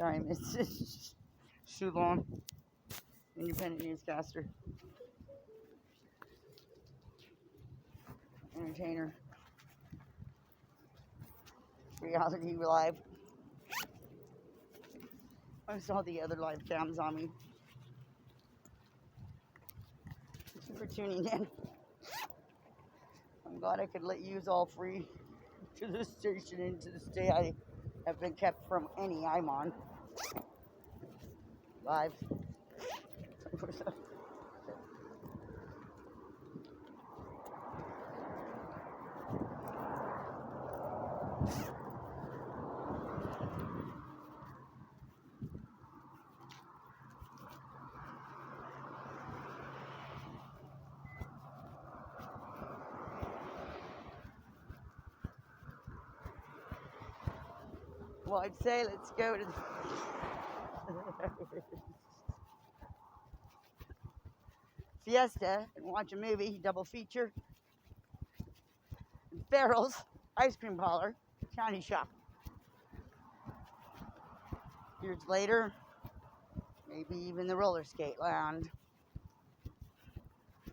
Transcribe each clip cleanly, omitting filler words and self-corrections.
Sorry, Miss Shoulon, independent newscaster, entertainer, reality live. I saw the other live cams on me. Thank you for tuning in. I'm glad I could let you all free to this station and to this day I have been kept from any I'm on. Live. Well, I'd say let's go to the Fiesta and watch a movie, double feature. Farrell's Ice Cream Parlor, County Shop. Years later, maybe even the roller skate land.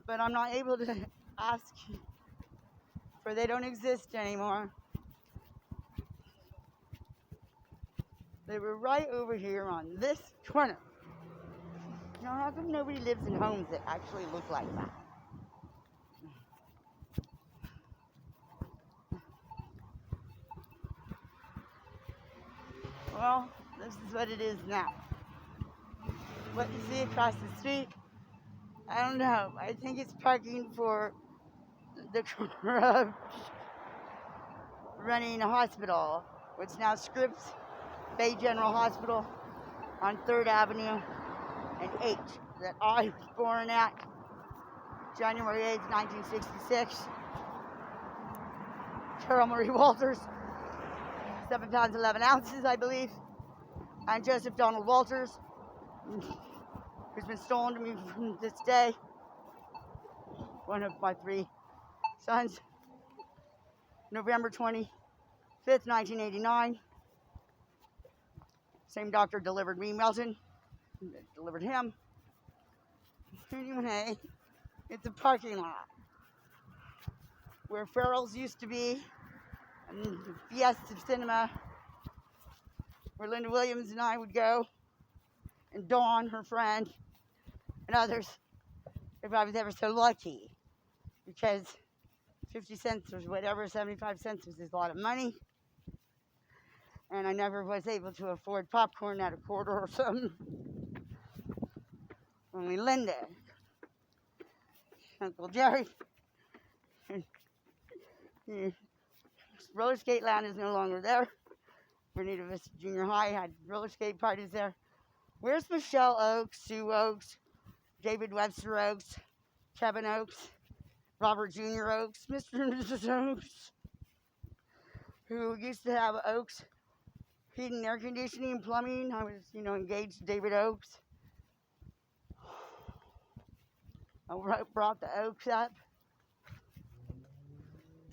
But I'm not able to ask, for they don't exist anymore. They were right over here on this corner. Now, how come nobody lives in homes that actually look like that? Well, this is what it is now. What you see across the street, I don't know. I think it's parking for the running a hospital, which now Scripps Bay General Hospital on 3rd Avenue and H, that I was born at January 8th, 1966. Carol Marie Walters, 7 pounds 11 ounces, I believe, and Joseph Donald Walters, who's been stolen to me from this day, one of my 3 sons. November 25th, 1989. Same doctor delivered me, Melton, delivered him. Anyway, it's a parking lot where Farrell's used to be, and the Fiesta Cinema, where Linda Williams and I would go, and Dawn, her friend, and others, if I was ever so lucky, because 50 cents or whatever, 75 cents was a lot of money, and I never was able to afford popcorn at a quarter or something. Only Linda, Uncle Jerry, roller skate land is no longer there. Bernita Vista Junior High had roller skate parties there. Where's Michelle Oakes, Sue Oakes, David Webster Oakes, Kevin Oakes, Robert Jr. Oakes, Mr. and Mrs. Oakes, who used to have Oakes heating, air conditioning, and plumbing. I was, engaged to David Oakes. I brought the Oakes up.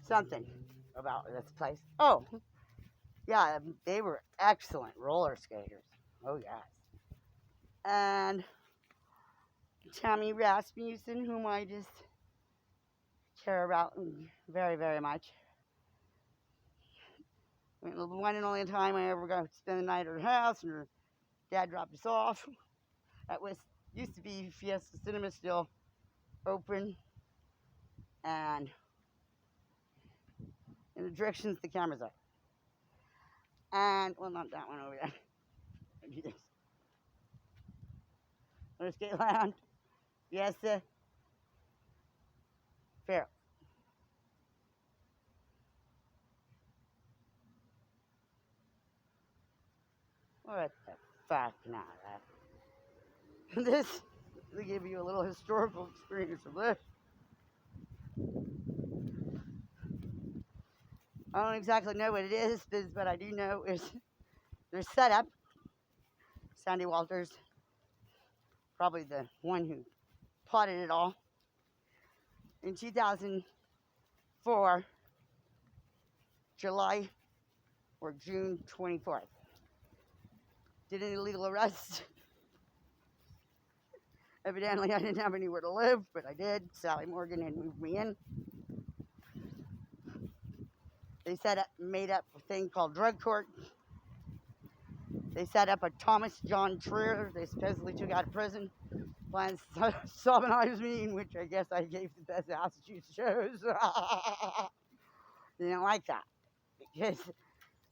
Something about this place. Oh, yeah, they were excellent roller skaters. Oh, yes. And Tammy Rasmussen, whom I just care about very, very much. I mean, the one and only time I ever got to spend the night at her house, and her dad dropped us off. That used to be Fiesta Cinema, still open, and in the directions the cameras are. And, well, not that one over there. Do this. Roller skate land. Fiesta. Farrell. What the fuck now, that? This, to give you a little historical experience of this. I don't exactly know what it is, but I do know is their setup. Sandy Walters, probably the one who plotted it all. In 2004, July or June 24th, did an illegal arrest. Evidently, I didn't have anywhere to live, but I did. Sally Morgan had moved me in. They made up a thing called drug court. They set up a Thomas John Trier. They supposedly took out of prison. Plans to sodomnize me, in which I guess I gave the best attitude shows. They didn't like that. Because,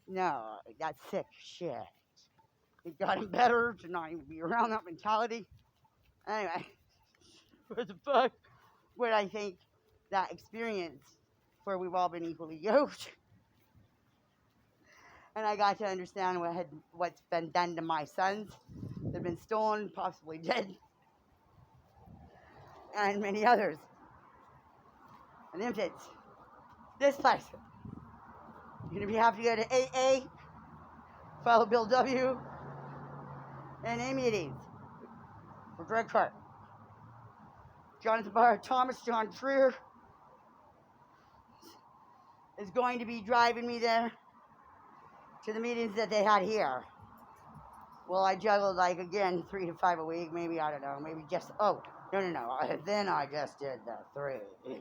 no, that's sick shit. It got him better to not even be around that mentality. Anyway, what the fuck would I think that experience where we've all been equally yoked? And I got to understand what's been done to my sons. They've been stolen, possibly dead, and many others. And infants. This place. You're going to have to go to AA, follow Bill W, and A meetings for drug court. Jonathan Barr, Thomas John Trier is going to be driving me there to the meetings that they had here. Well, I juggled like, again, 3 to 5 a week, maybe, I don't know, maybe just, no. Then I just did the 3.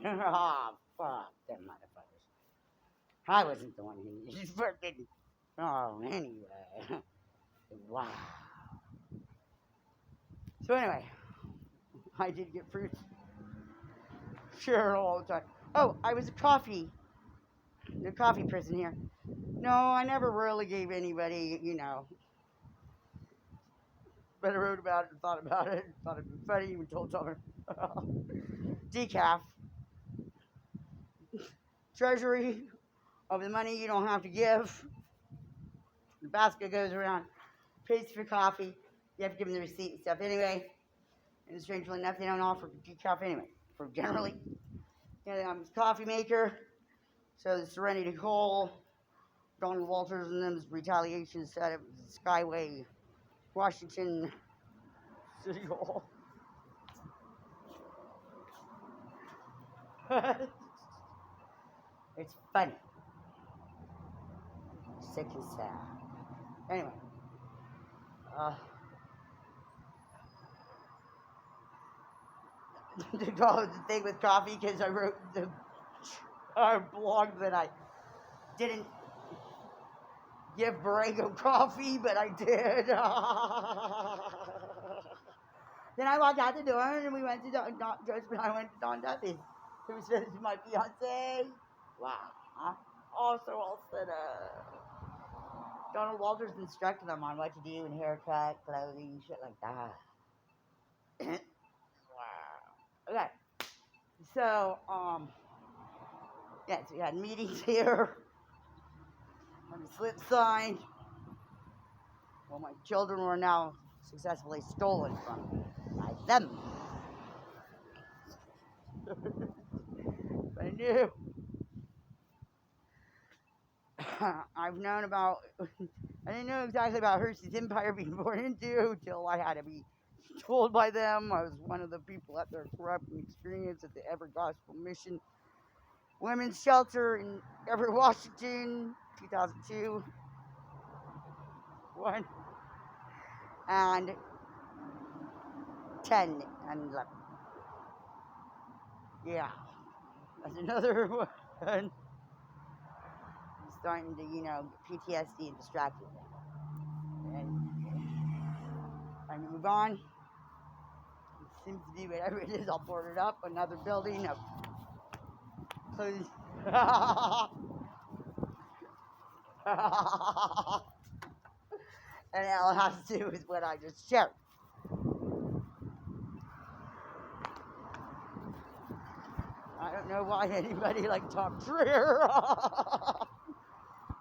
Oh, fuck them motherfuckers. I wasn't the one who just fucking, anyway. Wow. So anyway, I did get fruits. Sure, all the time. Oh, I was the coffee person here. No, I never really gave anybody, but I wrote about it and thought about it. Thought it'd be funny, even told someone. Decaf. Treasury of the money you don't have to give. The basket goes around. Pays for coffee. You have to give them the receipt and stuff anyway. And strangely enough, they don't offer decaf anyway. For generally. I'm a coffee maker. So the Serenity Cole, Donald Walters and them's retaliation set up Skyway, Washington City Hall. It's funny. Sick and sad. Anyway. To go with the thing with coffee, because I wrote the blog that I didn't give Borrego coffee, but I did. Then I walked out the door and we went to Joyce and I went to Don Duffy's, who was supposed to be my fiance. Wow. Also said, Donald Walters instructed them on what to do in haircut, clothing, shit like that. Wow. Okay. So, yes, we had meetings here. On the slip sign. Well, my children were now successfully stolen from by them. I knew. I've known about, I didn't know exactly about Hershey's Empire being born into until I had to be told by them. I was one of the people at their corrupting experience at the Everett Gospel Mission Women's Shelter in Everett, Washington, 2002. 1 and 10 and 11. Yeah, that's another one. Starting to, PTSD and distracted. And trying to move on. It seems to be whatever it is, I'll board it up. Another building of closed. And it all has to do with what I just shared. I don't know why anybody like Tom Trier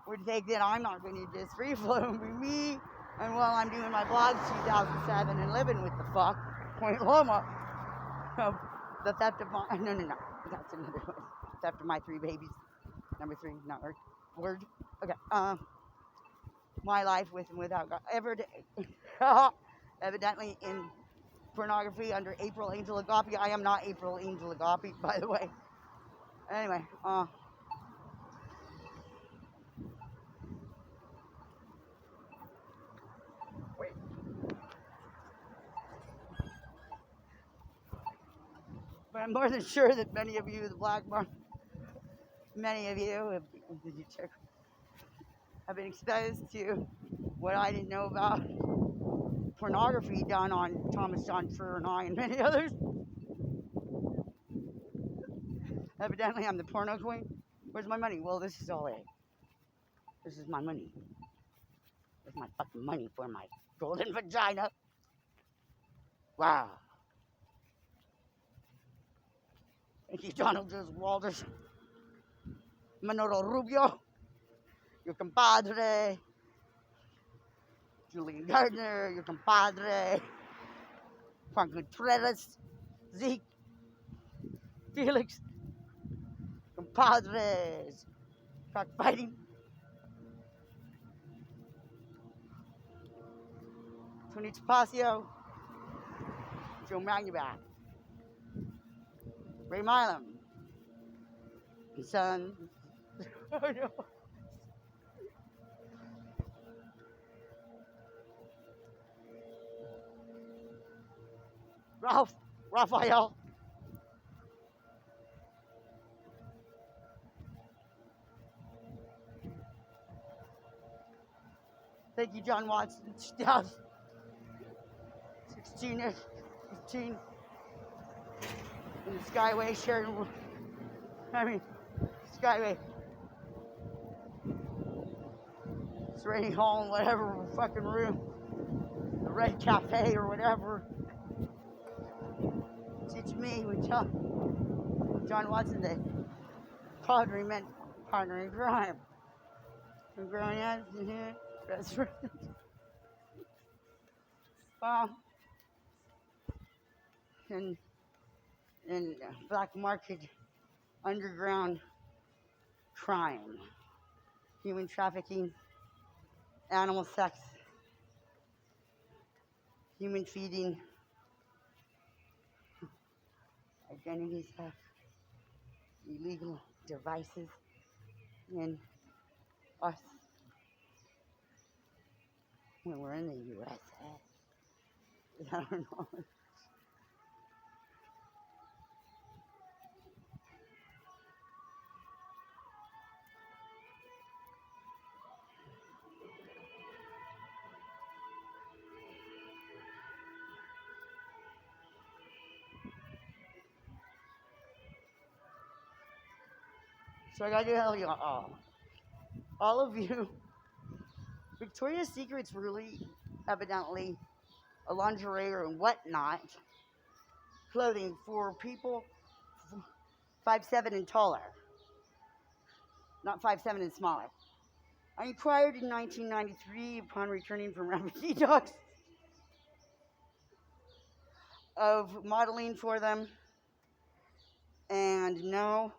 would think that I'm not going to just free flow and be me. And while I'm doing my blog 2007 and living with the fuck, Point Loma, the theft of my, no, that's another one. Theft of my 3 babies. Number 3, not word. Okay, my life with and without God. Evidently in pornography under April Angel Agape. I am not April Angel Agape, by the way. Anyway, wait. I'm more than sure that many of you, the black mark, many of you have been exposed to what I didn't know about pornography done on Thomas John Furr and I and many others. Evidently, I'm the porno queen. Where's my money? Well, this is all it. This is my money. This is my fucking money for my golden vagina. Wow. Thank you, Donald J. Walters. Manolo Rubio. Your compadre. Julian Gardner. Your compadre. Juan Contreras. Zeke. Felix. Compadres. Cockfighting. Tony Tapasio. Joe Magnaback. Ray Milam. His son. Oh no. Raphael. Thank you, John Watson. 2016, 15. In the Skyway, Skyway. Serene Hall, whatever fucking room. The Red Cafe or whatever. Teach me, we tell John Watson that pottery meant partner in crime. And growing up in here, best friend. Well, in black market underground crime, human trafficking, animal sex, human feeding, identity theft, illegal devices, and us when we're in the USA. I don't know. So I gotta tell you all of you, Victoria's Secret's really evidently a lingerie or whatnot clothing for people 5'7" and taller, not 5'7" and smaller. I inquired in 1993 upon returning from rapid detox of modeling for them, and no,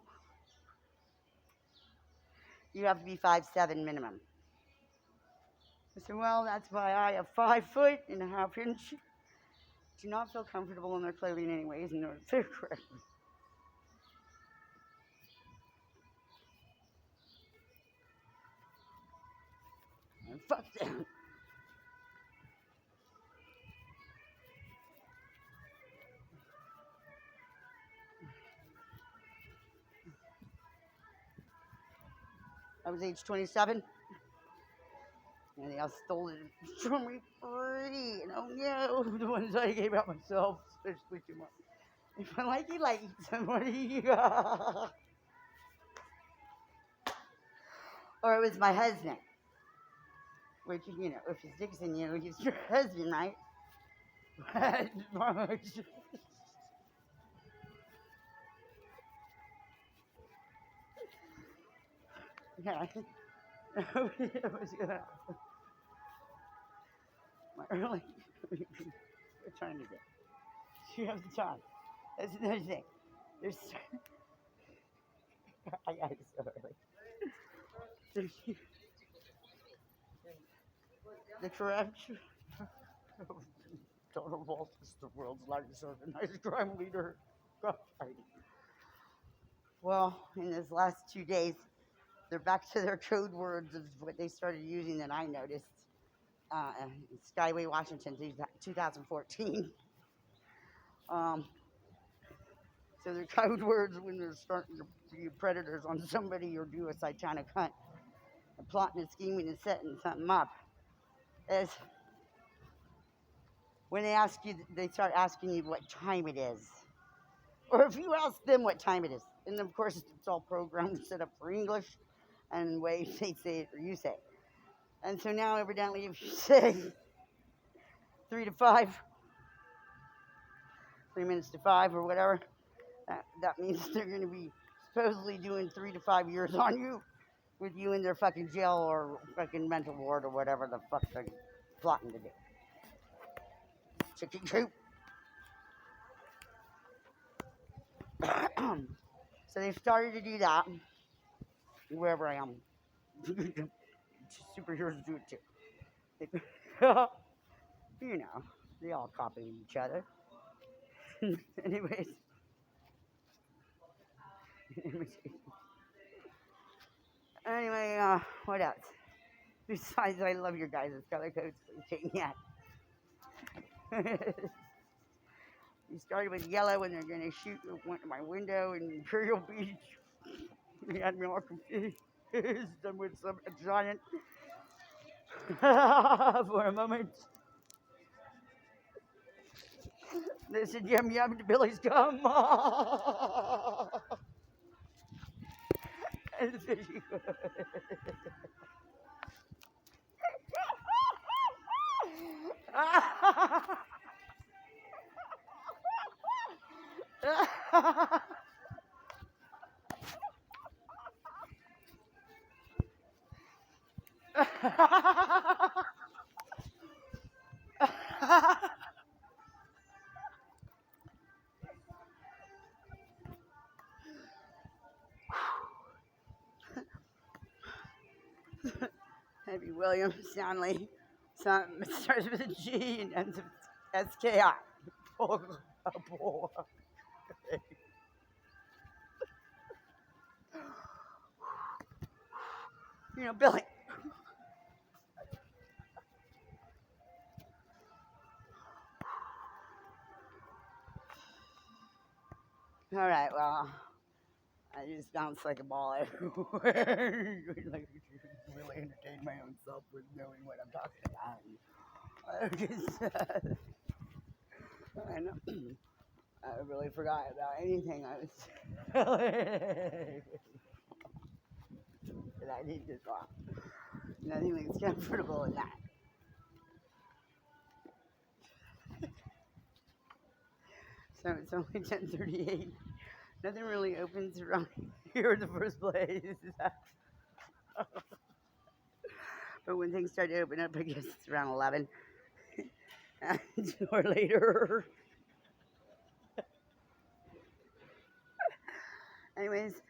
you have to be 5'7" minimum. I said, well, that's why I have 5'1.5". Do not feel comfortable in their clothing anyways in order to fit correctly. And fuck them. I was age 27. And they all stole it from me free. And oh no, the ones I gave out myself, especially too much. If I like somebody. Or it was my husband. Which, you know, if he's Dixon, you know, he's your husband, right? But, yeah. Nobody was gonna. My early. What time is it? You have the time. That's another thing. There's. I got it so early. There's. The correct. Donald Walsh is the world's largest organized crime leader. Well, in these last 2 days, they're back to their code words of what they started using that I noticed. Skyway, Washington, 2014. So they're code words when they're starting to be predators on somebody or do a satanic hunt. And plotting and scheming and setting something up. Is when they start asking you what time it is. Or if you ask them what time it is. And of course, it's all programmed set up for English and the way they say it or you say it. And so now, evidently, if you say 3 to 5, 3 minutes to 5 or whatever, that means they're going to be supposedly doing 3 to 5 years on you with you in their fucking jail or fucking mental ward or whatever the fuck they're plotting to do. Chicken coop. So they've started to do that wherever I am. Superheroes do it too. You know, they all copy each other. Anyways. Anyway, what else? Besides, I love your guys' color codes for taking that. You started with yellow and they're going to shoot my window in Imperial Beach. We had me all confused. I'm with some giant for a moment. They said, yum, yum, to Billy's come. And the fishy. Heavy Williams, Stanley, starts with a G and ends with S-K-I. You know, Billy. All right, well, I just bounced like a ball everywhere. Like, really entertain my own self with knowing what I'm talking about. I really forgot about anything I was that I did this wrong. Nothing was comfortable in that. So it's only 10:38. Nothing really opens around here in the first place. But when things start to open up, I guess it's around 11 or later. Anyways,